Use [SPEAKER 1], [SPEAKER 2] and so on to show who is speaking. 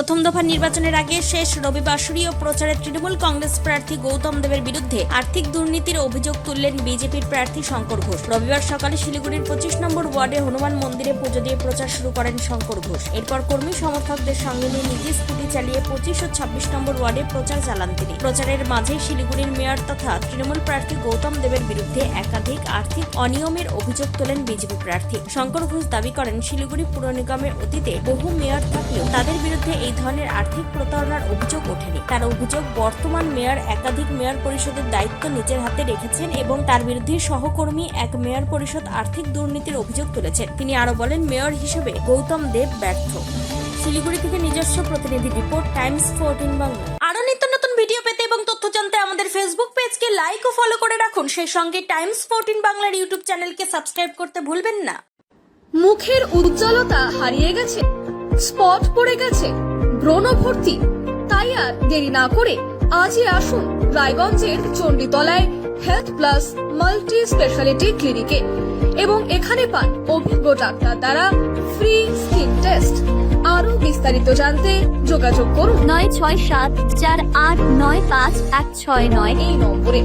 [SPEAKER 1] প্রথম দফা নির্বাচনের আগে শেষ রবিবাসরীয় প্রচারে তৃণমূল কংগ্রেস প্রার্থী গৌতম দেবের বিরুদ্ধে আর্থিক দুর্নীতির অভিযোগ তুললেন বিজেপির প্রার্থী শঙ্কর ঘোষ। রবিবার সকালে শিলিগুড়ির 25 নম্বর ওয়ার্ডে হনুমান মন্দিরে পুজো দিয়ে প্রচার শুরু করেন শঙ্কর ঘোষ। এরপর কর্মী সমর্থকদের সঙ্গে নিয়ে নিজে স্কুটি চালিয়ে 25 ও 26 নম্বর ওয়ার্ডে প্রচার চালান তিনি। প্রচারের মাঝে শিলিগুড়ির মেয়র তথা তৃণমূল প্রার্থী গৌতম দেবের বিরুদ্ধে একাধিক আর্থিক অনিয়মের অভিযোগ তোলেন বিজেপি প্রার্থী। শঙ্কর ঘোষ দাবি করেন, শিলিগুড়ি পুর নিগমের অতীতে বহু মেয়র থাকলেও তাদের বিরুদ্ধে এই ধরনের আর্থিক প্রতারণার অভিযোগ ওঠেনি। তার অভিযোগ, বর্তমান মেয়র একাধিক মেয়র পরিষদের দায়িত্ব নিজের হাতে রেখেছেন এবং তার বিরুদ্ধে সহকর্মী এক মেয়র পরিষদ আর্থিক দুর্নীতির অভিযোগ তুলেছেন। তিনি আরো বলেন, মেয়র হিসেবে গৌতম দেব ব্যর্থ। শিলিগুড়ি থেকে নিজস্ব প্রতিনিধি রিপোর্ট, টাইমস 14 বাংলা। আরো নিত্য নতুন ভিডিও পেতে এবং তথ্য জানতে আমাদের ফেসবুক পেজকে লাইক ও ফলো করে রাখুন। সেই সঙ্গে টাইমস 14 বাংলার ইউটিউব চ্যানেলকে সাবস্ক্রাইব করতে ভুলবেন না।
[SPEAKER 2] মুখের উজ্জ্বলতা হারিয়ে গেছে, স্পট পড়ে গেছে, ব্রণ ভর্তি, তাই আর দেরি না করে আজই আসুন রায়গঞ্জের চণ্ডীতলায় হেলথ প্লাস মাল্টি স্পেশালিটি ক্লিনিকে এবং এখানে পান অভিজ্ঞ ডাক্তার দ্বারা ফ্রি স্কিন টেস্ট। আরো বিস্তারিত জানতে যোগাযোগ করুন
[SPEAKER 3] 96748956169
[SPEAKER 2] এই নম্বরে।